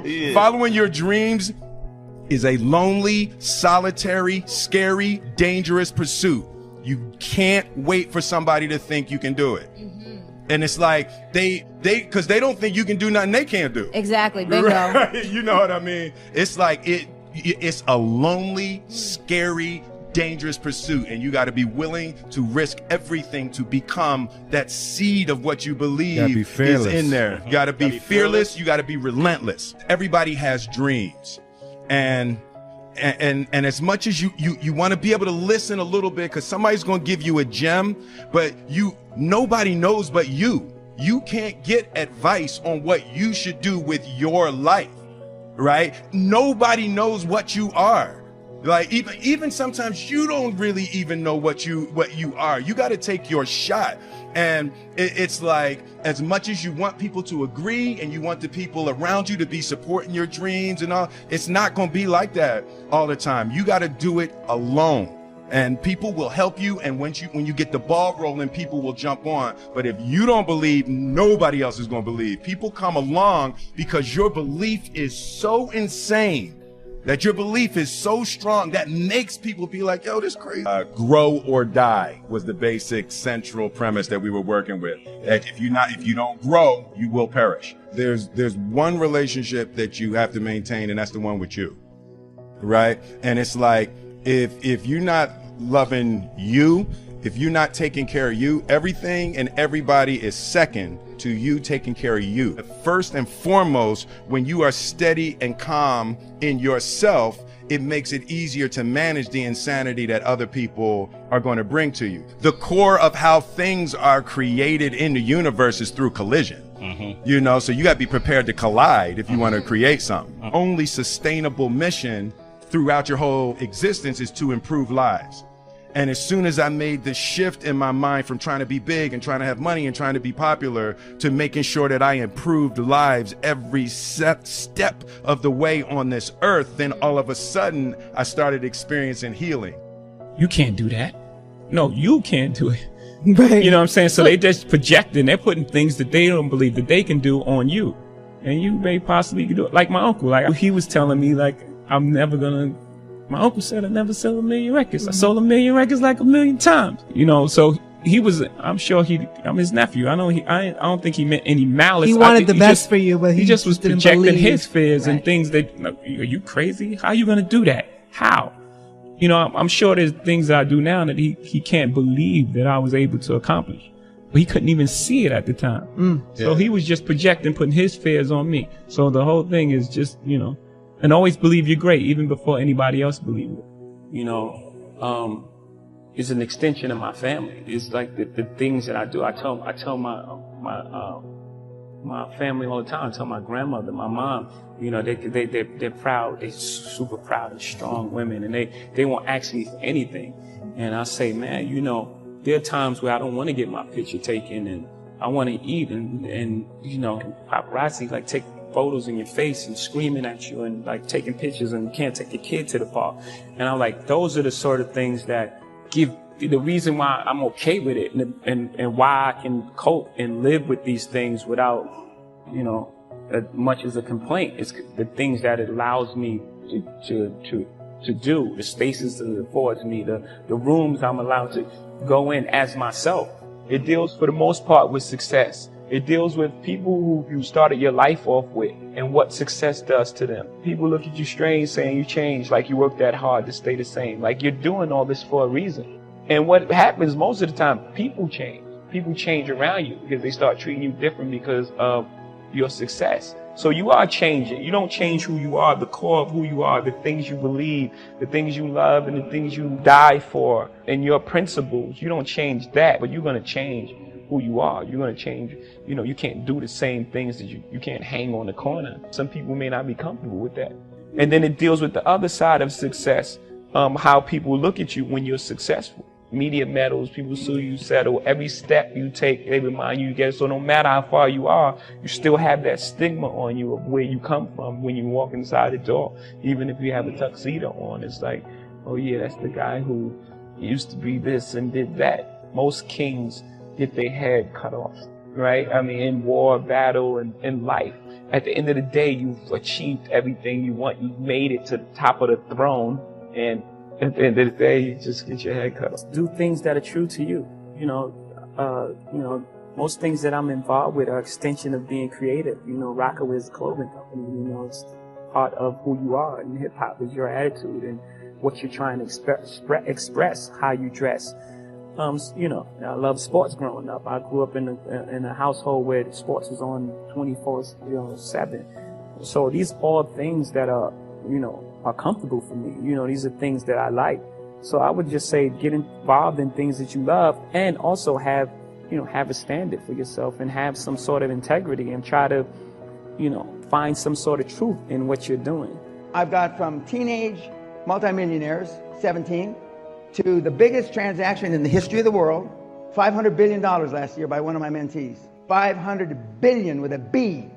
Yeah. Following your dreams is a lonely, solitary, scary, dangerous pursuit. You can't wait for somebody to think you can do it. And it's like because they don't think you can do nothing they can't do. Exactly, bingo. Right? You know what I mean? It's like it's a lonely, scary, dangerous pursuit, and you got to be willing to risk everything to become that seed of what you believe is in there. You got to be fearless. You got to be relentless. Everybody has dreams, and as much as you want to be able to listen a little bit, because somebody's going to give you a gem, but nobody knows but you. You can't get advice on what you should do with your life, right? Nobody knows what you are. Like even sometimes you don't really even know what you are. You got to take your shot. And it's like, as much as you want people to agree and you want the people around you to be supporting your dreams and all, it's not going to be like that all the time. You got to do it alone. And people will help you, and when you get the ball rolling, people will jump on. But if you don't believe, nobody else is going to believe. People come along because your belief is so insane, that your belief is so strong that makes people be like, yo, this crazy. Grow or die was the basic central premise that we were working with. That if you don't grow, you will perish. There's one relationship that you have to maintain, and that's the one with you, right? And it's like, if you're not loving you, if you're not taking care of you, everything and everybody is second to you taking care of you. First and foremost, when you are steady and calm in yourself, it makes it easier to manage the insanity that other people are going to bring to you. The core of how things are created in the universe is through collision. You know, so you got to be prepared to collide if you want to create something. Only sustainable mission throughout your whole existence is to improve lives. And as soon as I made the shift in my mind from trying to be big and trying to have money and trying to be popular to making sure that I improved lives every step of the way on this earth, then all of a sudden I started experiencing healing. You can't do that. No, you can't do it. Right. You know what I'm saying? So they just projecting, they're putting things that they don't believe that they can do on you. And you may possibly do it. Like my uncle, like he was telling me, like, I'm never gonna, my uncle said I never sell 1 million records. I sold 1 million records like 1 million times. You know, so he was, I'm sure I'm his nephew. I don't think he meant any malice. He wanted the best for you, but he just was didn't projecting believe. his fears Right. and things that, are you crazy? How are you gonna do that? How? You know, I'm sure there's things that I do now that he can't believe that I was able to accomplish. But he couldn't even see it at the time. So he was just projecting, putting his fears on me. So the whole thing is just, you know, and always believe you're great, even before anybody else believes it. You know, it's an extension of my family. It's like the things that I do. I tell my family all the time. I tell my grandmother, my mom, you know, they're proud. They're super proud and strong women, and they won't ask me for anything. And I say, man, you know, there are times where I don't want to get my picture taken, and I want to eat, and you know, paparazzi like take photos in your face and screaming at you and like taking pictures, and you can't take your kid to the park. And I'm like, those are the sort of things that give the reason why I'm okay with it, and why I can cope and live with these things without, you know, as much as a complaint. It's the things that it allows me to do, the spaces it affords me, the rooms I'm allowed to go in as myself. It deals for the most part with success. It deals with people who you started your life off with and what success does to them. People look at you strange saying you changed, like you worked that hard to stay the same, like you're doing all this for a reason. And what happens most of the time, people change. People change around you because they start treating you different because of your success. So you are changing. You don't change who you are, the core of who you are, the things you believe, the things you love, and the things you die for, and your principles. You don't change that, but you're going to change who you are. You're going to change. You know, you can't do the same things that you can't hang on the corner. Some people may not be comfortable with that. And then it deals with the other side of success, how people look at you when you're successful. Media medals, people sue you, settle. Every step you take, they remind you get it. So no matter how far you are, you still have that stigma on you of where you come from when you walk inside the door. Even if you have a tuxedo on, it's like, oh yeah, that's the guy who used to be this and did that. Most kings get their head cut off, right? I mean, in war, battle, and in life. at the end of the day, you've achieved everything you want. You've made it to the top of the throne, and at the end of the day, you just get your head cut off. Do things that are true to you. Most things that I'm involved with are extension of being creative. Rockaway is a clothing company. It's part of who you are, and hip hop is your attitude and what you're trying to express, how you dress. I love sports growing up. I grew up in a household where sports was on 24/7. So these are all things that are comfortable for me. These are things that I like. So I would just say get involved in things that you love, and also have a standard for yourself and have some sort of integrity, and try to, find some sort of truth in what you're doing. I've got from teenage multimillionaires, 17, to the biggest transaction in the history of the world, $500 billion last year by one of my mentees. $500 billion with a B.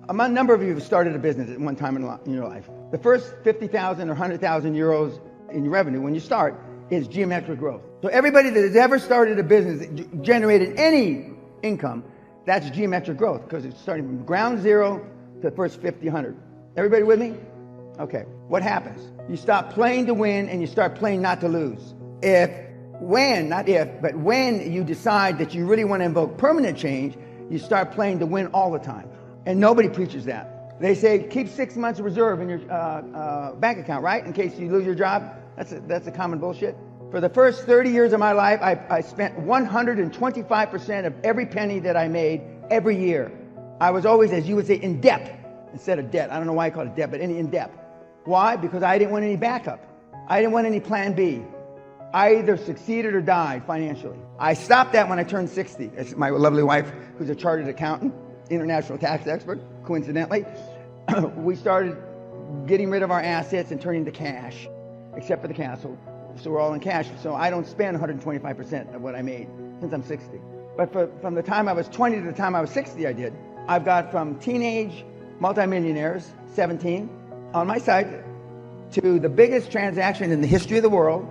A number of you have started a business at one time in your life. The first 50,000 or 100,000 euros in revenue when you start is geometric growth. So everybody that has ever started a business, generated any income, that's geometric growth, because it's starting from ground zero to the first 50, 100. Everybody with me? Okay. What happens? You stop playing to win and you start playing not to lose. When you decide that you really want to invoke permanent change, you start playing to win all the time. And nobody preaches that. They say keep 6 months of reserve in your bank account, right? In case you lose your job. That's a common bullshit. For the first 30 years of my life, I spent 125% of every penny that I made every year. I was always, as you would say, in debt instead of debt. I don't know why I call it debt, but in debt. Why? Because I didn't want any backup. I didn't want any plan B. I either succeeded or died financially. I stopped that when I turned 60. It's my lovely wife, who's a chartered accountant, international tax expert, coincidentally. We started getting rid of our assets and turning to cash, except for the castle. So we're all in cash. So I don't spend 125% of what I made since I'm 60. But from the time I was 20 to the time I was 60, I did. I've got from teenage multimillionaires, 17, on my side, to the biggest transaction in the history of the world,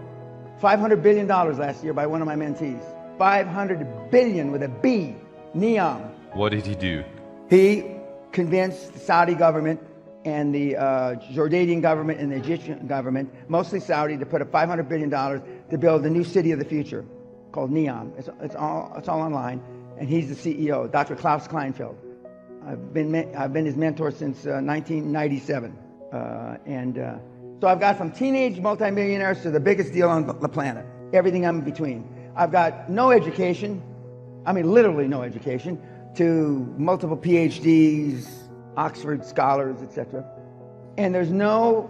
$500 billion last year by one of my mentees. $500 billion with a B, Neom. What did he do? He convinced the Saudi government and the Jordanian government and the Egyptian government, mostly Saudi, to put up $500 billion to build the new city of the future called Neom. It's all online, and he's the CEO, Dr. Klaus Kleinfeld. I've been his mentor since 1997, so I've got from teenage multimillionaires to the biggest deal on the planet, everything in between. I've got no education, I mean literally no education, to multiple PhDs, Oxford scholars, etc. And there's no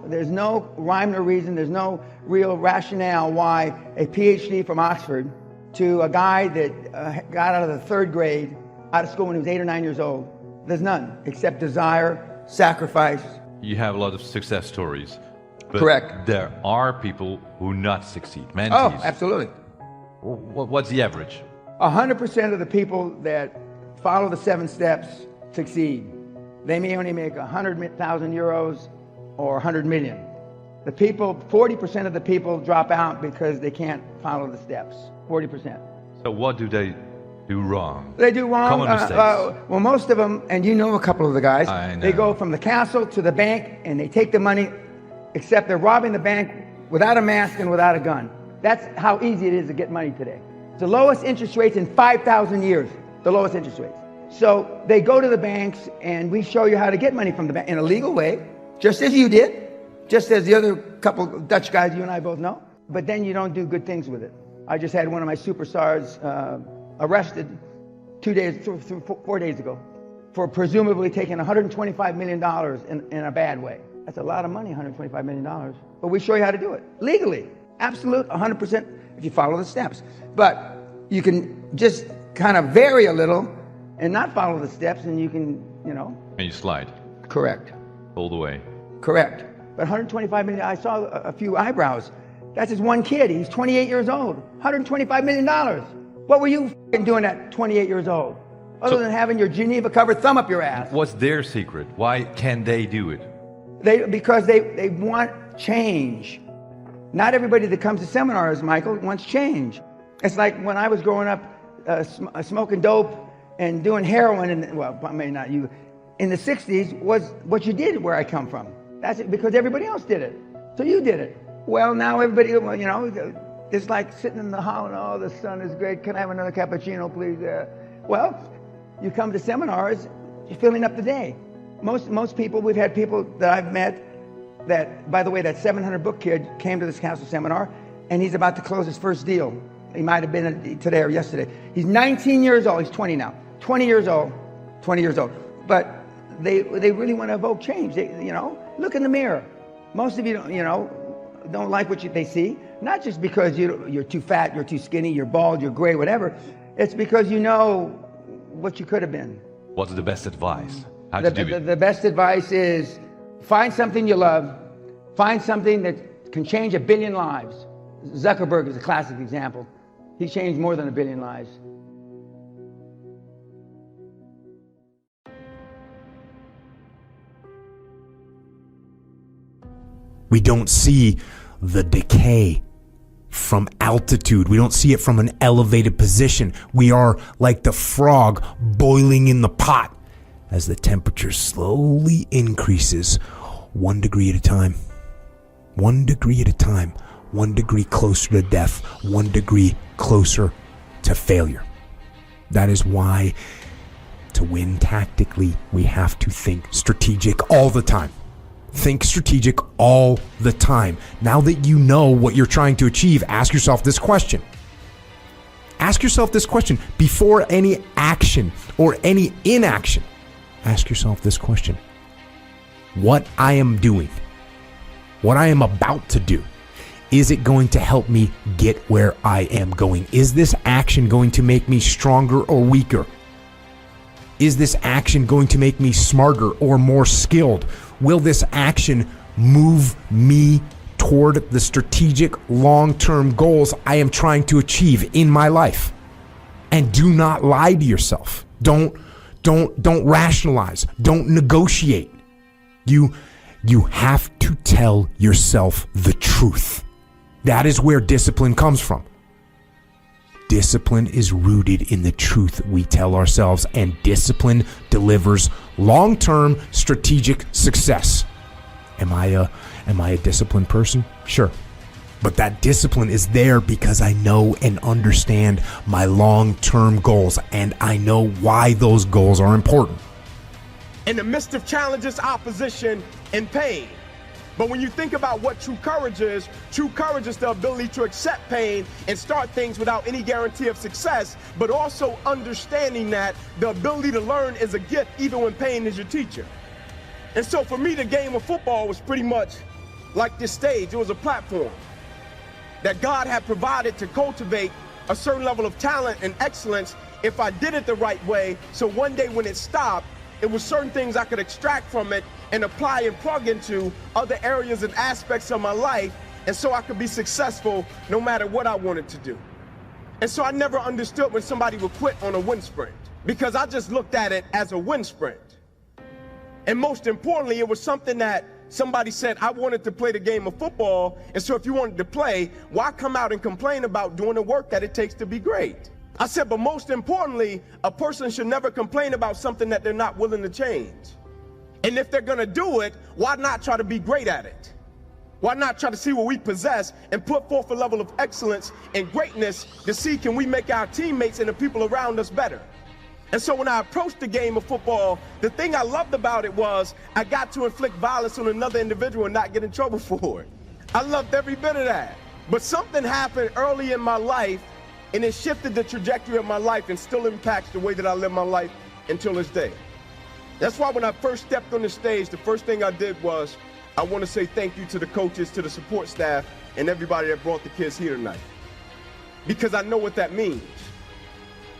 rhyme or reason, there's no real rationale why a PhD from Oxford to a guy that got out of the third grade, out of school when he was 8 or 9 years old, there's none, except desire, sacrifice. You have a lot of success stories. But correct. There are people who not succeed, mentees. Oh, absolutely. What's the average? 100% of the people that follow the 7 steps succeed. They may only make 100,000 euros or 100 million. 40% of the people drop out because they can't follow the steps. 40%. So what do they do wrong? They do wrong. Common mistakes. Well, most of them, and you know a couple of the guys, I know. They go from the castle to the bank and they take the money, except they're robbing the bank without a mask and without a gun. That's how easy it is to get money today. It's the lowest interest rates in 5,000 years, the lowest interest rates. So they go to the banks and we show you how to get money from the bank in a legal way, just as you did, just as the other couple Dutch guys you and I both know. But then you don't do good things with it. I just had one of my superstars arrested 4 days ago for presumably taking $125 million in a bad way. That's a lot of money, $125 million. But we show you how to do it legally. Absolute 100% if you follow the steps. But you can just kind of vary a little and not follow the steps, and you can, And you slide. Correct. All the way. Correct. But 125 million, I saw a few eyebrows. That's just one kid. He's 28 years old. $125 million. What were you doing at 28 years old? Other than having your Geneva covered thumb up your ass. What's their secret? Why can they do it? Because they want change. Not everybody that comes to seminars, Michael, wants change. It's like when I was growing up smoking dope and doing heroin, and well, maybe not you, in the 60s was what you did where I come from. That's it, because everybody else did it. So you did it. Well, now everybody, well, you know, it's like sitting in the hall and, oh, the sun is great. Can I have another cappuccino, please? Well, you come to seminars, you're filling up the day. Most people, we've had people that I've met that, by the way, that 700 book kid came to this council seminar and he's about to close his first deal. He might have been today or yesterday. He's 19 years old. He's 20 now. 20 years old. 20 years old. But they really want to evoke change. They, you know, look in the mirror. Most of you don't like what they see. Not just because you're too fat, you're too skinny, you're bald, you're gray, whatever. It's because you know what you could have been. What's the best advice? How to do it? The best advice is find something you love. Find something that can change 1 billion lives. Zuckerberg is a classic example. He changed more than 1 billion lives. We don't see the decay from altitude. We don't see it from an elevated position. We are like the frog boiling in the pot as the temperature slowly increases 1 degree at a time. 1 degree at a time. 1 degree closer to death. 1 degree closer to failure. That is why to win tactically, we have to think strategic all the time. Think strategic all the time. Now that you know what you're trying to achieve, ask yourself this question. Ask yourself this question before any action or any inaction. Ask yourself this question. What I am doing, what I am about to do, is it going to help me get where I am going? Is this action going to make me stronger or weaker? Is this action going to make me smarter or more skilled? Will this action move me toward the strategic long-term goals I am trying to achieve in my life? And do not lie to yourself. Don't rationalize. Don't negotiate. You have to tell yourself the truth. That is where discipline comes from. Discipline is rooted in the truth we tell ourselves, and discipline delivers long-term strategic success. Am I a disciplined person? Sure. But that discipline is there because I know and understand my long-term goals, and I know why those goals are important. In the midst of challenges, opposition, and pain. But when you think about what true courage is the ability to accept pain and start things without any guarantee of success, but also understanding that the ability to learn is a gift even when pain is your teacher. And so for me, the game of football was pretty much like this stage. It was a platform that God had provided to cultivate a certain level of talent and excellence if I did it the right way. So one day when it stopped, it was certain things I could extract from it and apply and plug into other areas and aspects of my life, and so I could be successful no matter what I wanted to do. And so I never understood when somebody would quit on a wind sprint, because I just looked at it as a wind sprint. And most importantly, it was something that somebody said, I wanted to play the game of football, and so if you wanted to play, why come out and complain about doing the work that it takes to be great? I said, but most importantly, a person should never complain about something that they're not willing to change. And if they're gonna do it, why not try to be great at it? Why not try to see what we possess and put forth a level of excellence and greatness to see can we make our teammates and the people around us better? And so when I approached the game of football, the thing I loved about it was I got to inflict violence on another individual and not get in trouble for it. I loved every bit of that. But something happened early in my life, and it shifted the trajectory of my life and still impacts the way that I live my life until this day. That's why when I first stepped on the stage, the first thing I did was, I want to say thank you to the coaches, to the support staff, and everybody that brought the kids here tonight. Because I know what that means.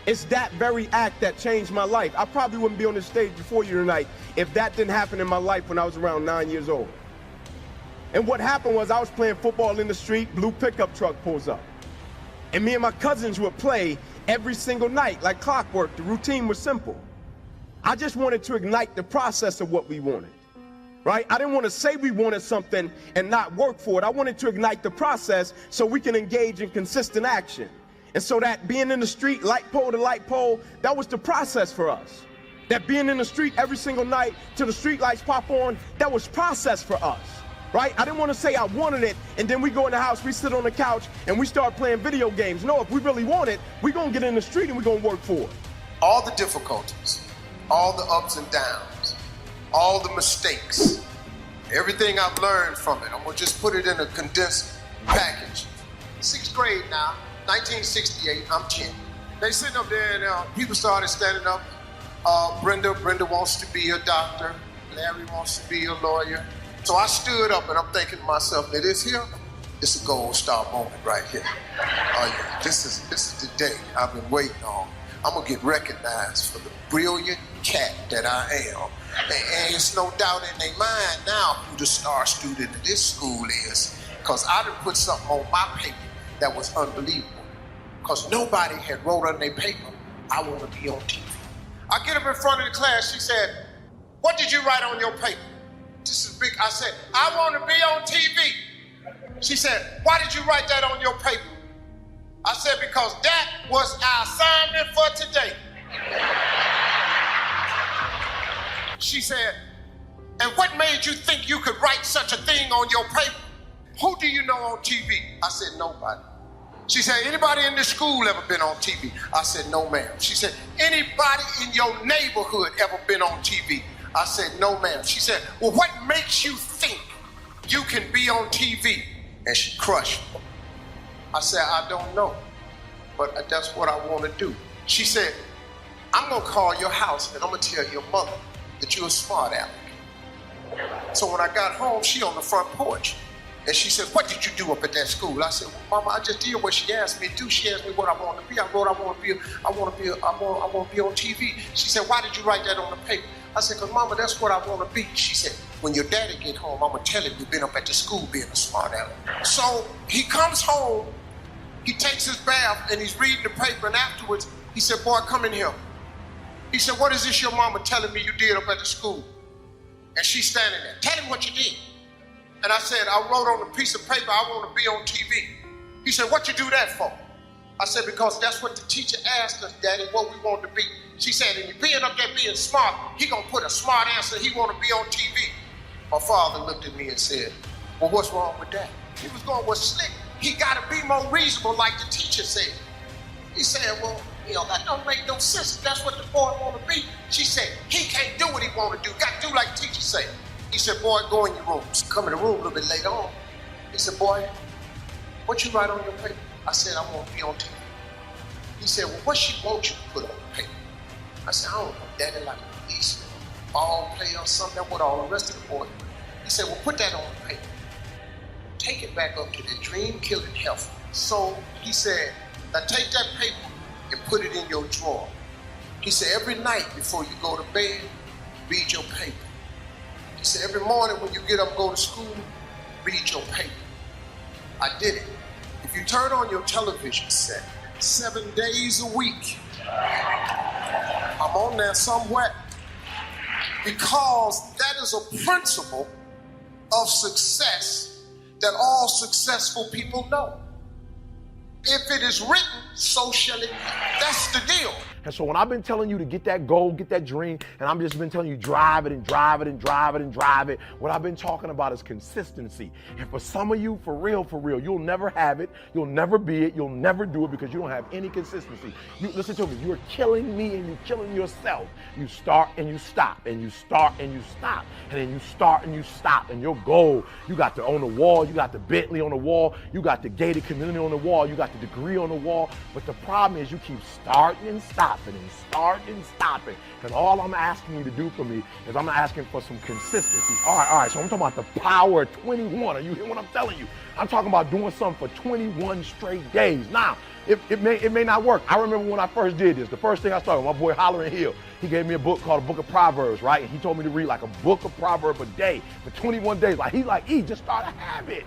It's that very act that changed my life. I probably wouldn't be on this stage before you tonight if that didn't happen in my life when I was around 9 years old. And what happened was I was playing football in the street, blue pickup truck pulls up. And me and my cousins would play every single night like clockwork. The routine was simple. I just wanted to ignite the process of what we wanted, right? I didn't want to say we wanted something and not work for it. I wanted to ignite the process so we can engage in consistent action. And so that being in the street, light pole to light pole, that was the process for us. That being in the street every single night till the street lights pop on, that was processed for us, right? I didn't want to say I wanted it, and then we go in the house, we sit on the couch, and we start playing video games. No, if we really want it, we're going to get in the street and we're going to work for it. All the difficulties, all the ups and downs, all the mistakes, everything I've learned from it, I'm going to just put it in a condensed package. 6th grade now, 1968, I'm 10. They sitting up there and people started standing up. Brenda wants to be a doctor. Larry wants to be a lawyer. So I stood up and I'm thinking to myself, that this here, this is a gold star moment right here. Oh yeah, this is the day I've been waiting on. I'm gonna get recognized for the brilliant cat that I am. And it's no doubt in their mind now who the star student of this school is, because I done put something on my paper that was unbelievable. Because nobody had wrote on their paper, I want to be on TV. I get up in front of the class, she said, what did you write on your paper? This is big. I said, I want to be on TV. She said, why did you write that on your paper? I said, because that was our assignment for today. She said, and what made you think you could write such a thing on your paper? Who do you know on TV? I said, nobody. She said, anybody in this school ever been on TV? I said, no, ma'am. She said, anybody in your neighborhood ever been on TV? I said, no, ma'am. She said, well, what makes you think you can be on TV? And she crushed me. I said, I don't know, but that's what I want to do. She said, I'm going to call your house and I'm going to tell your mother that you're a smart aleck. So when I got home, she on the front porch. And she said, what did you do up at that school? I said, well, Mama, I just did what she asked me to do. She asked me what I want to be. I wrote, I want to be on TV. She said, why did you write that on the paper? I said, because Mama, that's what I want to be. She said, when your daddy get home, I'm going to tell him you've been up at the school being a smart aleck. So he comes home, he takes his bath, and he's reading the paper, and afterwards, he said, boy, come in here. He said, what is this your mama telling me you did up at the school? And she's standing there. Tell him what you did. And I said, I wrote on a piece of paper, I want to be on TV. He said, what you do that for? I said, because that's what the teacher asked us, Daddy, what we want to be. She said, and you being up there being smart, he gonna put a smart answer, he want to be on TV. My father looked at me and said, well, what's wrong with that? He was going, well, Slick, he gotta be more reasonable like the teacher said. He said, well, that don't make no sense. That's what the boy want to be. She said, he can't do what he want to do. Got to do like the teacher said. He said, boy, go in your room. Come in the room a little bit later on. He said, boy, what you write on your paper? I said, I want to be on TV. He said, well, what she want you to put on the paper? I said, I don't know, Daddy, like a policeman, ball player or something. That's what all the rest of the boys do. He said, well, put that on the paper. Take it back up to the dream-killing health. So he said, now take that paper and put it in your drawer. He said, every night before you go to bed, read your paper. He said, every morning when you get up and go to school, read your paper. I did it. If you turn on your television set 7 days a week, I'm on there somewhere, because that is a principle of success that all successful people know. If it is written, so shall it be. That's the deal. And so when I've been telling you to get that goal, get that dream, and I've just been telling you drive it and drive it and drive it and drive it, what I've been talking about is consistency. And for some of you, for real, you'll never have it, you'll never be it, you'll never do it because you don't have any consistency. Listen to me, you're killing me and you're killing yourself. You start and you stop, and you start and you stop, and then you start and you stop. And your goal, you got the on the wall, you got the Bentley on the wall, you got the gated community on the wall, you got the degree on the wall, but the problem is you keep starting and stopping and starting and stopping. And all I'm asking you to do for me is I'm asking for some consistency. All right, so I'm talking about the power of 21. Are you hearing what I'm telling you? I'm talking about doing something for 21 straight days. Now, it may not work. I remember when I first did this, the first thing I started, my boy Hollering Hill, he gave me a book called a Book of Proverbs, right? And he told me to read like a book of Proverbs a day for 21 days. Just start a habit.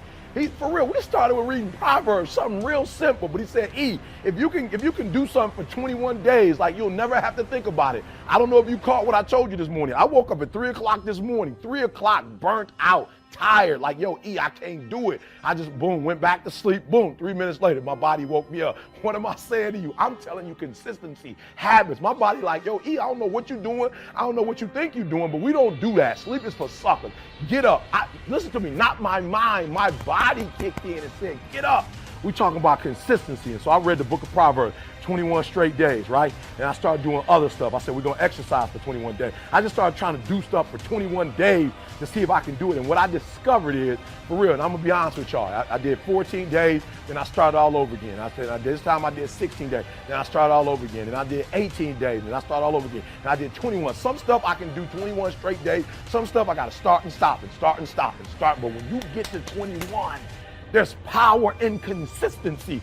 For real, we started with reading Proverbs, something real simple, but he said, if you can do something for 21 days, like you'll never have to think about it. I don't know if you caught what I told you this morning. I woke up at 3 o'clock this morning, 3 o'clock, burnt out, tired, like, yo, E, I can't do it. I just, boom, went back to sleep, boom, 3 minutes later, my body woke me up. What am I saying to you? I'm telling you consistency, habits. My body like, yo, E, I don't know what you're doing. I don't know what you think you're doing, but we don't do that. Sleep is for suckers. Get up. Listen to me, not my mind. My body kicked in and said, get up. We talking about consistency. And so I read the book of Proverbs, 21 straight days, right? And I started doing other stuff. I said, we're gonna exercise for 21 days. I just started trying to do stuff for 21 days to see if I can do it. And what I discovered is, for real, and I'm gonna be honest with y'all, I did 14 days, then I started all over again. I said, this time I did 16 days, then I started all over again. And I did 18 days, and I started all over again. And I did 21. Some stuff I can do 21 straight days. Some stuff I gotta start and stop and start and stop and start. But when you get to 21, there's power in consistency.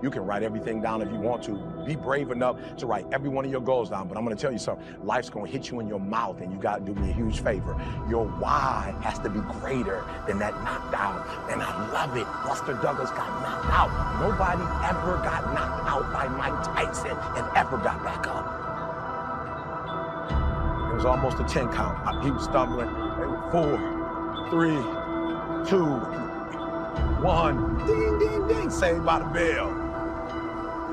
You can write everything down if you want to. Be brave enough to write every one of your goals down. But I'm going to tell you something. Life's going to hit you in your mouth, and you got to do me a huge favor. Your why has to be greater than that knockdown. And I love it. Buster Douglas got knocked out. Nobody ever got knocked out by Mike Tyson and ever got back up. It was almost a 10 count. He was stumbling. 4, 3, 2, 1. Ding, ding, ding. Saved by the bell.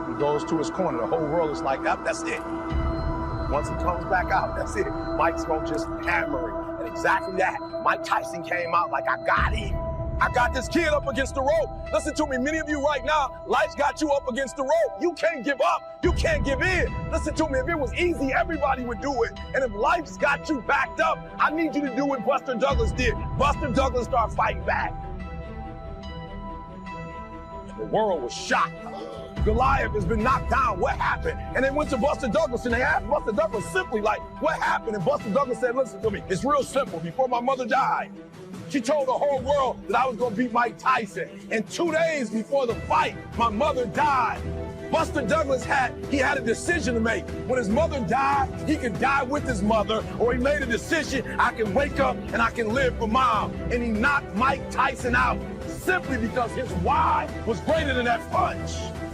He goes to his corner. The whole world is like, oh, that's it. Once he comes back out, that's it. Mike's going to just hammer him. And exactly that. Mike Tyson came out like, I got him. I got this kid up against the rope. Listen to me, many of you right now, life's got you up against the rope. You can't give up. You can't give in. Listen to me, if it was easy, everybody would do it. And if life's got you backed up, I need you to do what Buster Douglas did. Buster Douglas started fighting back. The world was shocked. Goliath has been knocked down. What happened? And they went to Buster Douglas and they asked Buster Douglas simply like, what happened? And Buster Douglas said, listen to me, it's real simple. Before my mother died, she told the whole world that I was going to beat Mike Tyson. And 2 days before the fight, my mother died. Buster Douglas had a decision to make. When his mother died, he could die with his mother, or he made a decision, I can wake up and I can live for mom. And he knocked Mike Tyson out simply because his why was greater than that punch.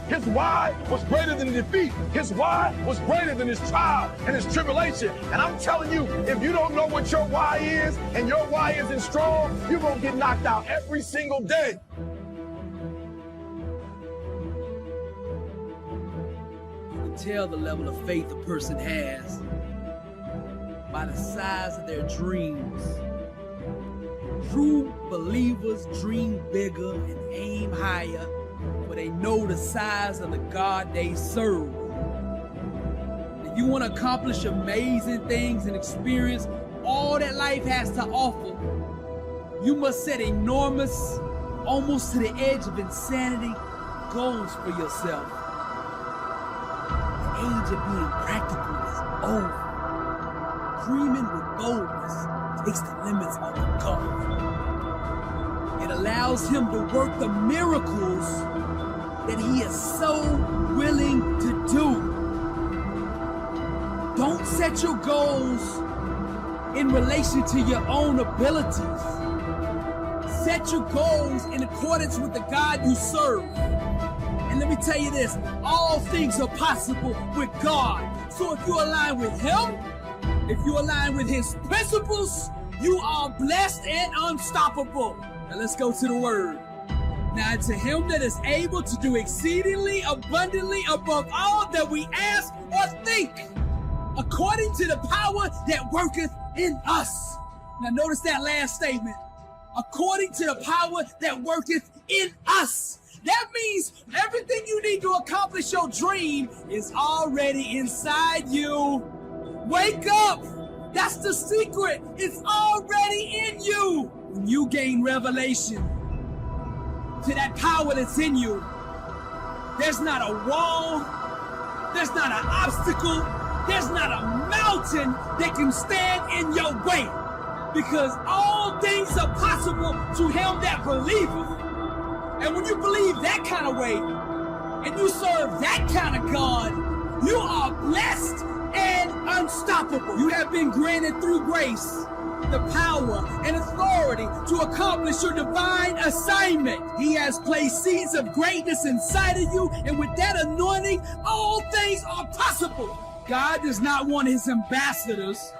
His why was greater than defeat. His why was greater than his trial and his tribulation. And I'm telling you, if you don't know what your why is and your why isn't strong, you're going to get knocked out every single day. You can tell the level of faith a person has by the size of their dreams. True believers dream bigger and aim higher, for they know the size of the God they serve. If you want to accomplish amazing things and experience all that life has to offer, you must set enormous, almost to the edge of insanity, goals for yourself. The age of being practical is over. Dreaming with boldness takes the limits off of God. It allows him to work the miracles that he is so willing to do. Don't set your goals in relation to your own abilities. Set your goals in accordance with the God you serve. And let me tell you this, all things are possible with God. So if you align with him, if you align with his principles, you are blessed and unstoppable. Now let's go to the word. Now to him that is able to do exceedingly abundantly above all that we ask or think, according to the power that worketh in us. Now notice that last statement. According to the power that worketh in us. That means everything you need to accomplish your dream is already inside you. Wake up! That's the secret. It's already in you. When you gain revelation to that power that's in you, there's not a wall, there's not an obstacle, there's not a mountain that can stand in your way. Because all things are possible to him that believeth. And when you believe that kind of way, and you serve that kind of God, you are blessed and unstoppable. You have been granted through grace the power and authority to accomplish your divine assignment. He has placed seeds of greatness inside of you, and with that anointing, all things are possible. God does not want his ambassadors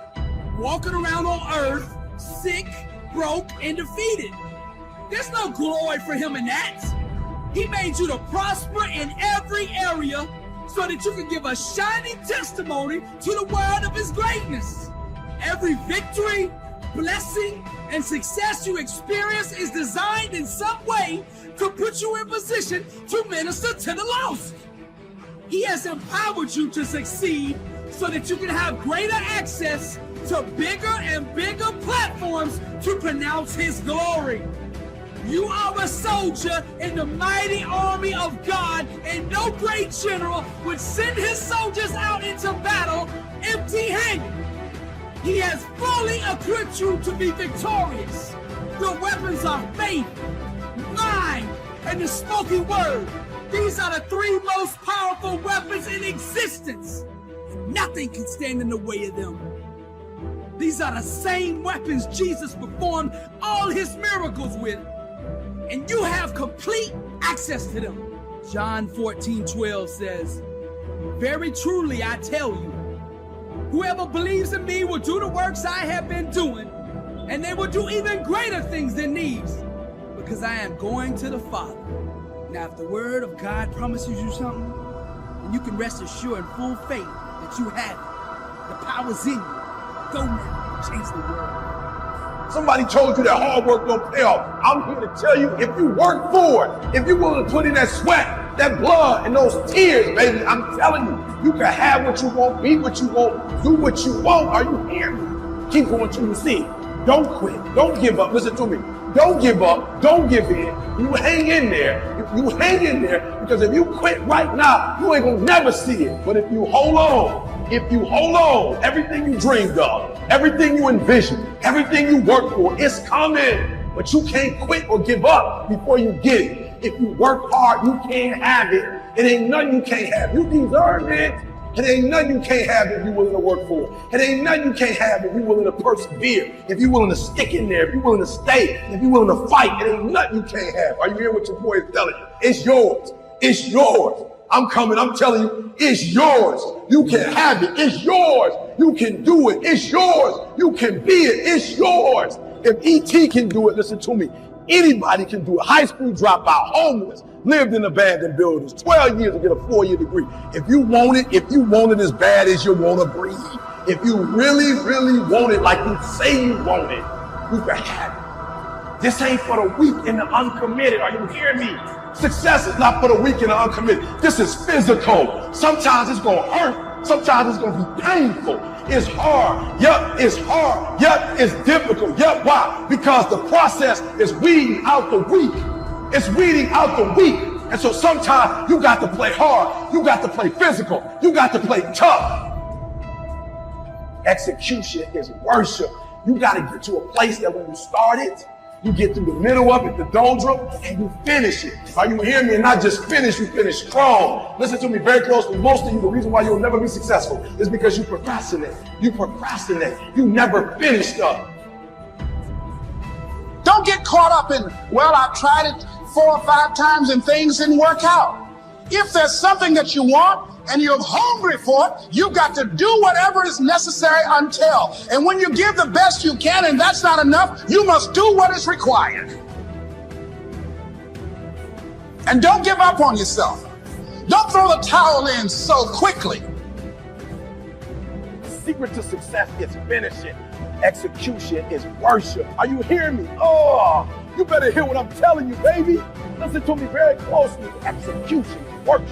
walking around on earth sick, broke, and defeated. There's no glory for him in that. He made you to prosper in every area so that you can give a shining testimony to the world of his greatness. Every victory, blessing, and success you experience is designed in some way to put you in position to minister to the lost. He has empowered you to succeed so that you can have greater access to bigger and bigger platforms to pronounce his glory. You are a soldier in the mighty army of God, and no great general would send his soldiers out into battle empty-handed. He has fully equipped you to be victorious. Your weapons are faith, mind, and the spoken word. These are the three most powerful weapons in existence, and nothing can stand in the way of them. These are the same weapons Jesus performed all his miracles with, and you have complete access to them. John 14:12 says, "Very truly I tell you, whoever believes in me will do the works I have been doing, and they will do even greater things than these, because I am going to the Father." Now, if the word of God promises you something, then you can rest assured in full faith that you have it. The power's in you. Go now, change the world. Somebody told you that hard work don't pay off. I'm here to tell you, if you work for it, if you're willing to put in that sweat, that blood, and those tears, baby, I'm telling you, you can have what you want, be what you want, do what you want. Are you hearing me? Keep going till you see it. Don't quit. Don't give up. Listen to me. Don't give up. Don't give in. You hang in there. You hang in there, because if you quit right now, you ain't gonna never see it. But if you hold on, everything you dreamed of, everything you envisioned, everything you worked for, it's coming. But you can't quit or give up before you get it. If you work hard, you can't have it. It ain't nothing you can't have. You deserve it. It ain't nothing you can't have if you're willing to work for it. It ain't nothing you can't have if you're willing to persevere, if you're willing to stick in there, if you're willing to stay, if you're willing to fight. It ain't nothing you can't have. Are you hearing what your boy is telling you? It's yours. It's yours. I'm telling you, it's yours. You can have it. It's yours. You can do it. It's yours. You can be it. It's yours. If E.T. can do it, listen to me, anybody can do it. High school dropout, homeless, lived in abandoned buildings, 12 years to get a 4-year degree. If you want it as bad as you want to breathe. If you really, really want it like you say you want it, you can have it. This ain't for the weak and the uncommitted. Are you hearing me? Success is not for the weak and the uncommitted. This is physical. Sometimes it's going to hurt. Sometimes it's going to be painful. It's hard. Yep, it's hard. Yep, it's difficult. Yep, why? Because the process is weeding out the weak. It's weeding out the weak. And so sometimes you got to play hard. You got to play physical. You got to play tough. Execution is worship. You got to get to a place that when you start it, you get through the middle of it, the doldrum, and you finish it. Are you hearing me? And not just finish, you finish strong. Listen to me very closely. Most of you, the reason why you'll never be successful is because you procrastinate. You procrastinate. You never finished up. Don't get caught up in, well, I've tried it 4 or 5 times and things didn't work out. If there's something that you want and you're hungry for it, you've got to do whatever is necessary until. And when you give the best you can and that's not enough, you must do what is required. And don't give up on yourself. Don't throw the towel in so quickly. The secret to success is finishing. Execution is worship. Are you hearing me? Oh, you better hear what I'm telling you, baby. Listen to me very closely. Execution is worship.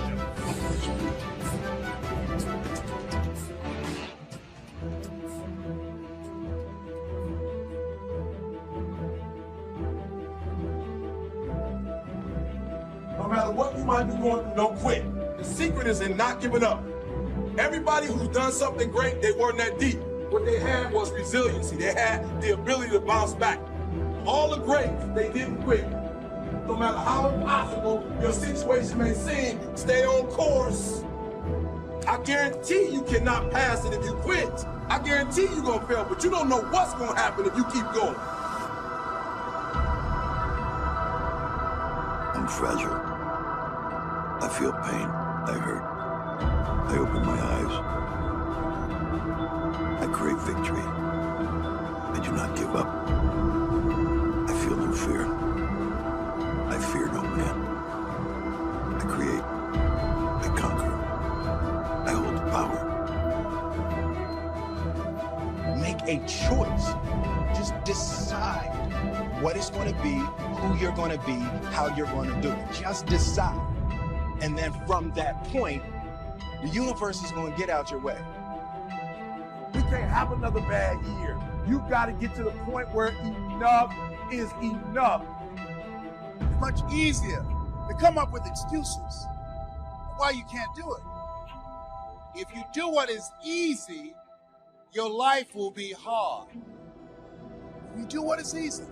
No matter what you might be going through, don't quit. The secret is in not giving up. Everybody who's done something great, they weren't that deep. What they had was resiliency. They had the ability to bounce back. All the greats, they didn't quit. No matter how impossible your situation may seem, stay on course. I guarantee you cannot pass it if you quit. I guarantee you're gonna fail, but you don't know what's gonna happen if you keep going. I'm fragile. I feel pain. I hurt. I open my eyes. I crave victory. I do not give up. I feel no fear. I fear no man. I create. I conquer. I hold the power. Make a choice. Just decide what it's going to be, who you're going to be, how you're going to do it. Just decide. And then from that point, the universe is going to get out your way. We can't have another bad year. You got to get to the point where enough is enough. It's much easier to come up with excuses why you can't do it. If you do what is easy, your life will be hard. If you do what is easy,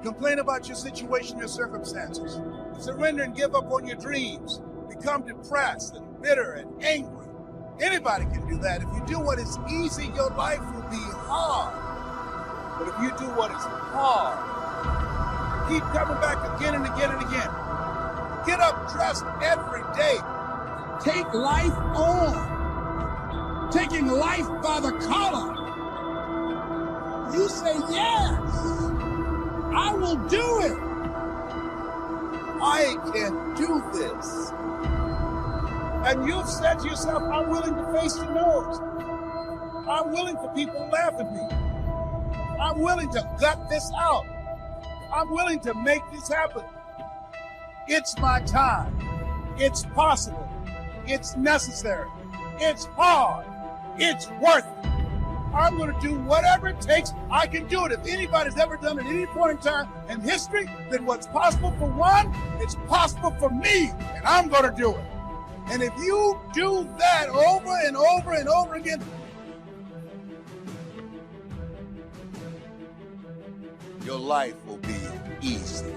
complain about your situation, your circumstances, surrender and give up on your dreams, become depressed and bitter and angry. Anybody can do that. If you do what is easy, your life will be hard. But if you do what is hard, keep coming back again and again and again. Get up dressed every day. Take life on. Taking life by the collar. You say, yes, I will do it. I can do this. And you've said to yourself, I'm willing to face the no's. I'm willing for people to laugh at me. I'm willing to gut this out. I'm willing to make this happen. It's my time. It's possible. It's necessary. It's hard. It's worth it. I'm going to do whatever it takes. I can do it. If anybody's ever done it at any point in time in history, then what's possible for one, it's possible for me, and I'm going to do it. And if you do that over and over and over again, your life will be easy.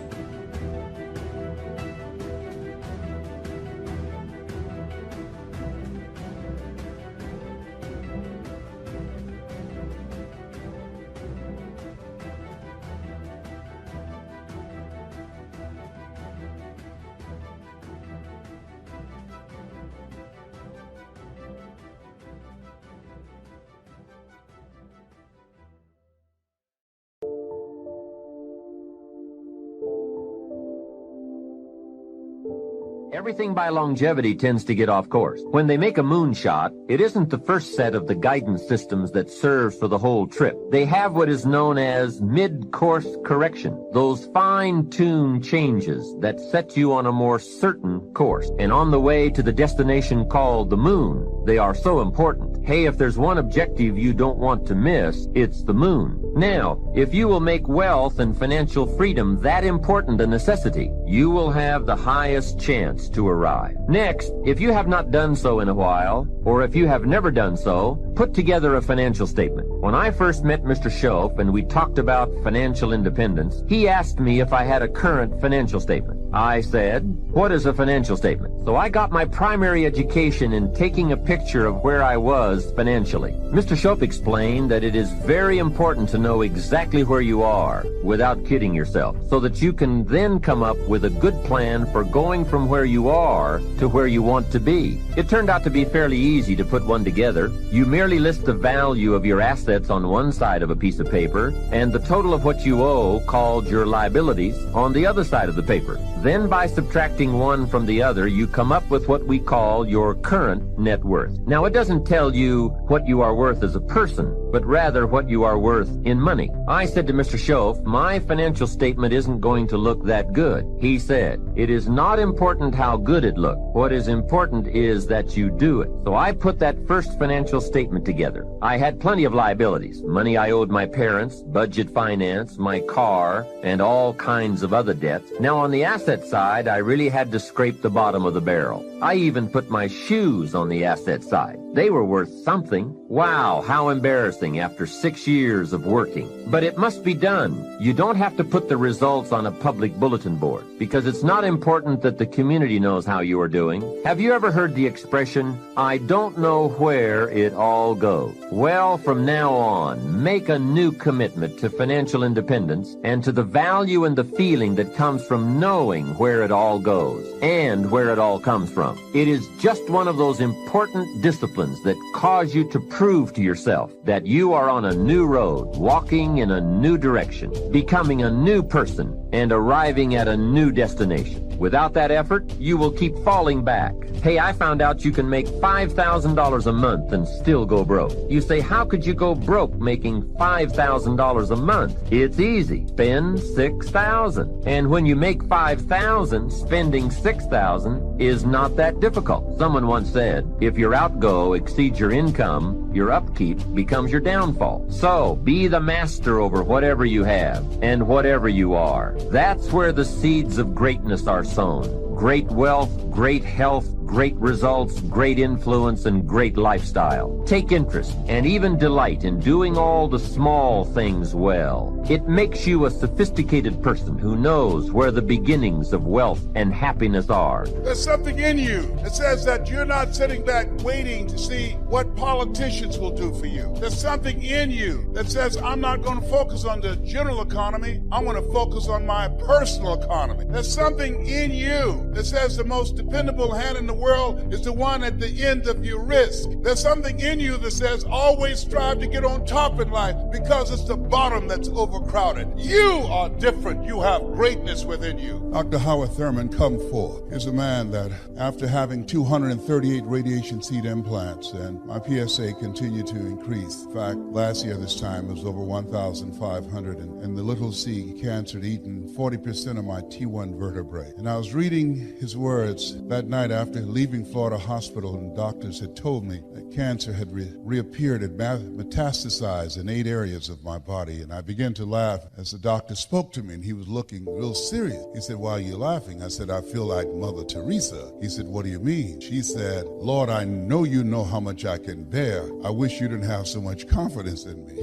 Everything by longevity tends to get off course. When they make a moonshot, it isn't the first set of the guidance systems that serves for the whole trip. They have what is known as mid-course correction, those fine-tuned changes that set you on a more certain course. And on the way to the destination called the moon, they are so important. Hey, if there's one objective you don't want to miss, it's the moon. Now, if you will make wealth and financial freedom that important a necessity, you will have the highest chance to arrive. Next, if you have not done so in a while, or if you have never done so, put together a financial statement. When I first met Mr. Shoaff and we talked about financial independence, he asked me if I had a current financial statement. I said, what is a financial statement? So I got my primary education in taking a picture of where I was financially. Mr. Shoaff explained that it is very important to know exactly where you are without kidding yourself, so that you can then come up with a good plan for going from where you are to where you want to be. It turned out to be fairly easy to put one together. You merely list the value of your assets on one side of a piece of paper and the total of what you owe, called your liabilities, on the other side of the paper. Then by subtracting one from the other, you come up with what we call your current net worth. Now, it doesn't tell you what you are worth as a person, but rather what you are worth in money. I said to Mr. Shoaff, my financial statement isn't going to look that good. He said, it is not important how good it looks. What is important is that you do it. So I put that first financial statement together. I had plenty of liabilities. Money I owed my parents, budget finance, my car, and all kinds of other debts. Now on the asset side, I really had to scrape the bottom of the barrel. I even put my shoes on the asset side. They were worth something. Wow, how embarrassing after 6 years of working. But it must be done. You don't have to put the results on a public bulletin board, because it's not important that the community knows how you are doing. Have you ever heard the expression, I don't know where it all goes? Well, from now on, make a new commitment to financial independence and to the value and the feeling that comes from knowing where it all goes and where it all comes from. It is just one of those important disciplines that cause you to prove to yourself that you are on a new road, walking in a new direction, becoming a new person, and arriving at a new destination. Without that effort, you will keep falling back. Hey, I found out you can make $5,000 a month and still go broke. You say, how could you go broke making $5,000 a month? It's easy. Spend $6,000. And when you make $5,000, spending $6,000 is not that difficult. Someone once said, if your outgo exceeds your income, your upkeep becomes your downfall. So, be the master over whatever you have and whatever you are. That's where the seeds of greatness are sown. Great wealth, great health, great results, great influence, and great lifestyle. Take interest and even delight in doing all the small things well. It makes you a sophisticated person who knows where the beginnings of wealth and happiness are. There's something in you that says that you're not sitting back waiting to see what politicians will do for you. There's something in you that says, I'm not going to focus on the general economy. I'm going to focus on my personal economy. There's something in you that says the most dependable hand in the world is the one at the end of your risk. There's something in you that says always strive to get on top in life because it's the bottom that's overcrowded. You are different. You have greatness within you. Dr. Howard Thurman, come forth, is a man that after having 238 radiation seed implants, and my PSA continued to increase. In fact, last year this time it was over 1,500, and the little C cancer had eaten 40% of my T1 vertebrae. And I was reading his words that night after leaving Florida Hospital, and doctors had told me that cancer had reappeared and metastasized in 8 areas of my body. And I began to laugh as the doctor spoke to me, and he was looking real serious. He said, why are you laughing? I said, I feel like Mother Teresa. He said, what do you mean? She said, Lord, I know you know how much I can bear. I wish you didn't have so much confidence in me.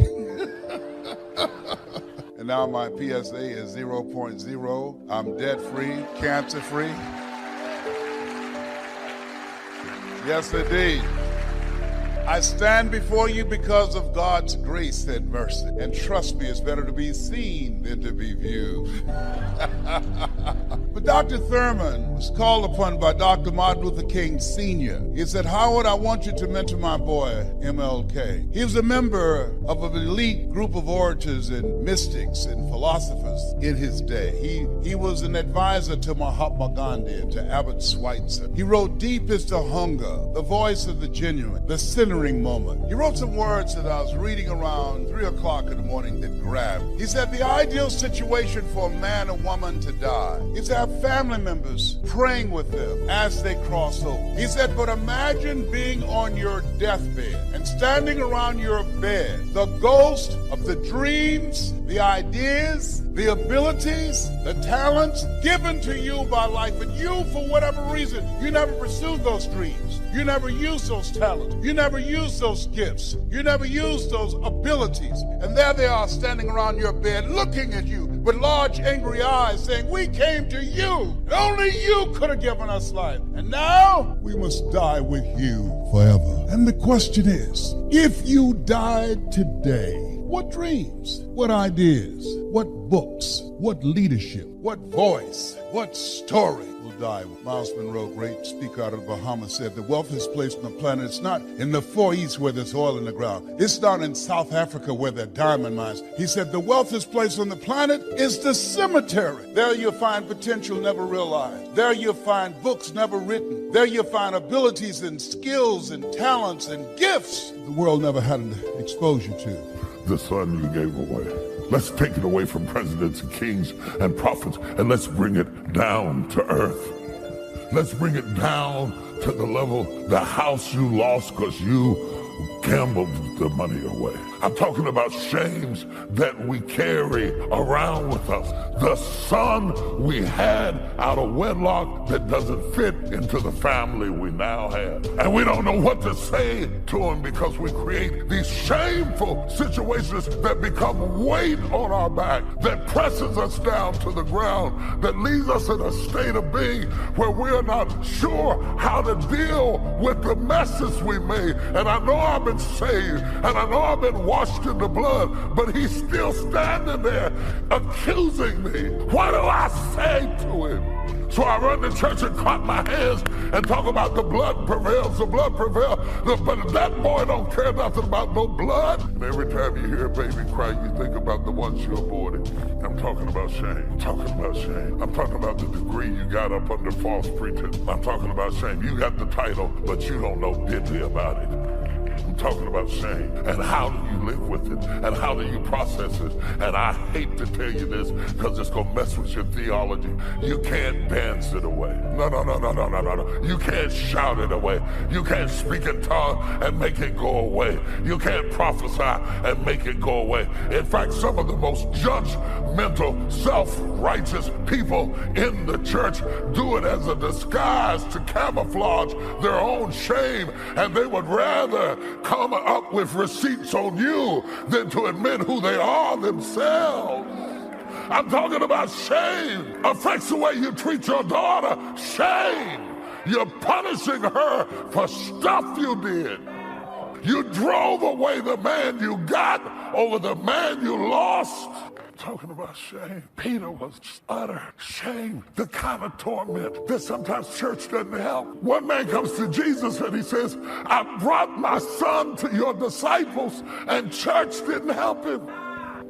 And now my PSA is 0.0. I'm debt-free, cancer-free. Yes, indeed. I stand before you because of God's grace and mercy. And trust me, it's better to be seen than to be viewed. But Dr. Thurman was called upon by Dr. Martin Luther King Sr. He said, Howard, I want you to mentor my boy, MLK. He was a member of an elite group of orators and mystics and philosophers in his day. He was an advisor to Mahatma Gandhi and to Albert Schweitzer. He wrote, Deep is the hunger, the voice of the genuine, the centering moment. He wrote some words that I was reading around 3 o'clock in the morning that grabbed. He said, the ideal situation for a man or woman to die is to have family members praying with them as they cross over. He said, but imagine being on your deathbed and standing around your bed, the ghost of the dreams, the ideas, the abilities, the talents given to you by life, and you, for whatever reason, you never pursued those dreams. You never used those talents. You never used those gifts. You never used those abilities. And there they are standing around your bed looking at you with large angry eyes saying, we came to you. And only you could have given us life. And now we must die with you forever. And the question is, if you died today, what dreams, what ideas, what books, what leadership, what voice, what story will die with? Miles Monroe, great speaker out of the Bahamas, said the wealthiest place on the planet, it's not in the Far East where there's oil in the ground. It's not in South Africa where there are diamond mines. He said the wealthiest place on the planet is the cemetery. There you'll find potential never realized. There you'll find books never written. There you'll find abilities and skills and talents and gifts the world never had an exposure to. The son you gave away. Let's take it away from presidents and kings and prophets, and let's bring it down to earth. Let's bring it down to the level, the house you lost because you gambled the money away. I'm talking about shames that we carry around with us. The son we had out of wedlock that doesn't fit into the family we now have. And we don't know what to say to him because we create these shameful situations that become weight on our back, that presses us down to the ground, that leaves us in a state of being where we're not sure how to deal with the messes we made. And I know I've been saved, and I know I've been washed in the blood, but he's still standing there accusing me. What do I say to him? So I run to church and clap my hands and talk about the blood prevails, the blood prevails. But that boy don't care nothing about no blood. And every time you hear a baby cry, you think about the ones you aborted. I'm talking about shame. I'm talking about shame. I'm talking about the degree you got up under false pretense. I'm talking about shame. You got the title, but you don't know diddly about it. I'm talking about shame. And how do you live with it? And how do you process it? And I hate to tell you this because it's going to mess with your theology. You can't dance it away. No. You can't shout it away. You can't speak in tongues and make it go away. You can't prophesy and make it go away. In fact, some of the most judgmental, self-righteous people in the church do it as a disguise to camouflage their own shame, and they would rather come up with receipts on you than to admit who they are themselves. I'm talking about shame. Affects the way you treat your daughter. Shame. You're punishing her for stuff you did. You drove away the man you got over the man you lost. Talking about shame. Pena was utter shame, the kind of torment that sometimes church doesn't help. One man comes to Jesus and he says, I brought my son to your disciples and church didn't help him.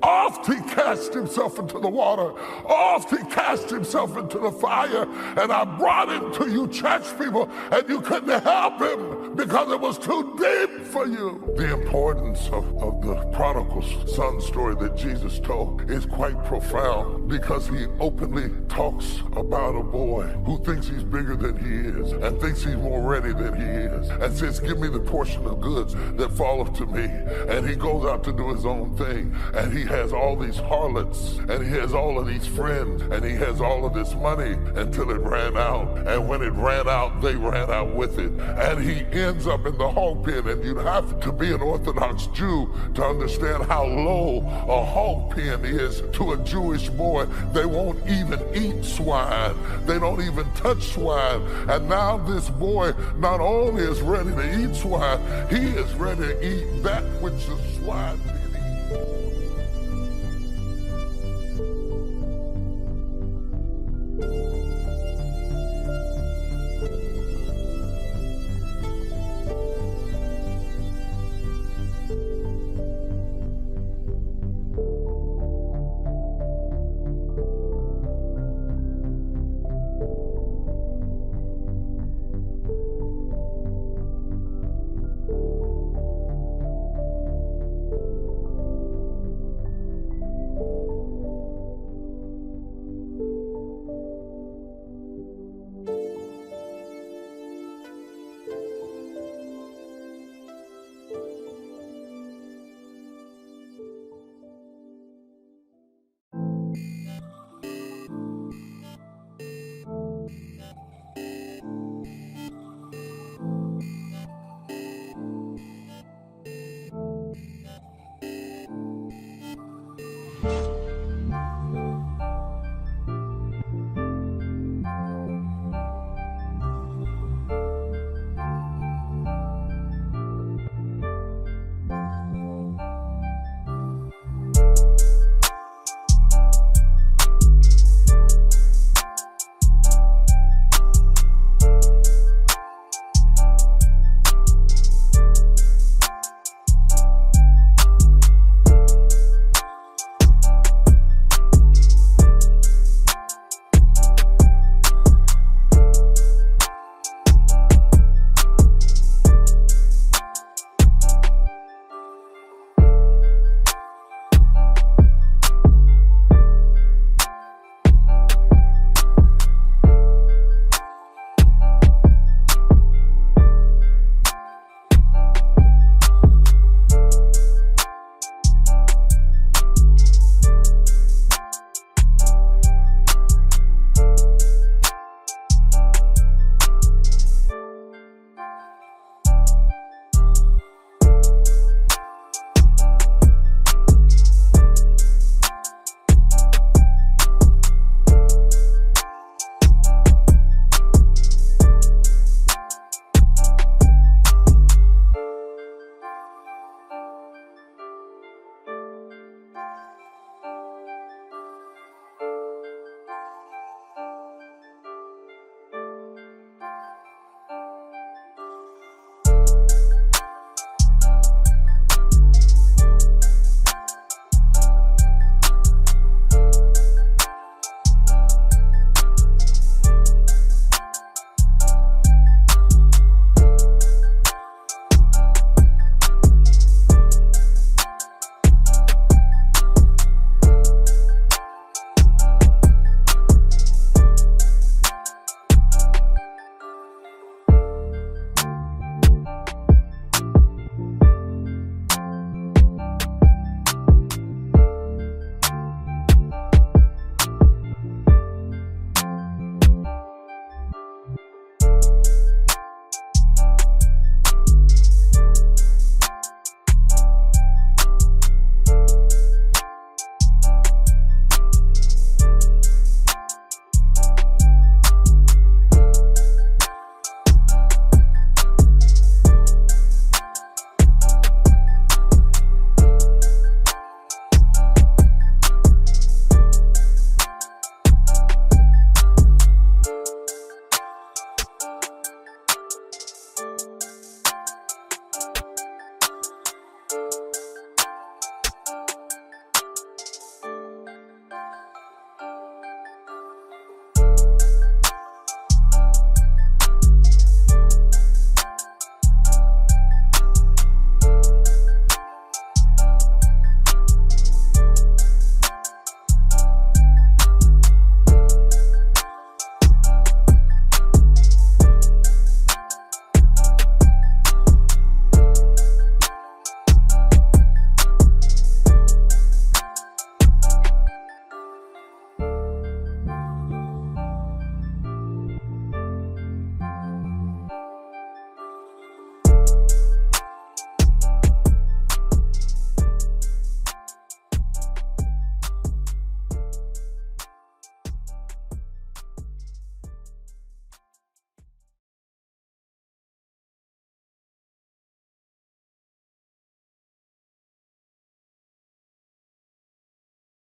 Oft he cast himself into the water. Oft he cast himself into the fire. And I brought him to you church people and you couldn't help him because it was too deep for you. The importance of the prodigal son story that Jesus told is quite profound because he openly talks about a boy who thinks he's bigger than he is and thinks he's more ready than he is and says, give me the portion of goods that falleth to me. And he goes out to do his own thing and he has all these harlots and he has all of these friends and he has all of this money until it ran out. And when it ran out, they ran out with it. And he ends up in the hog pen. And you'd have to be an Orthodox Jew to understand how low a hog pen is to a Jewish boy. They won't even eat swine. They don't even touch swine. And now this boy not only is ready to eat swine, he is ready to eat that which the swine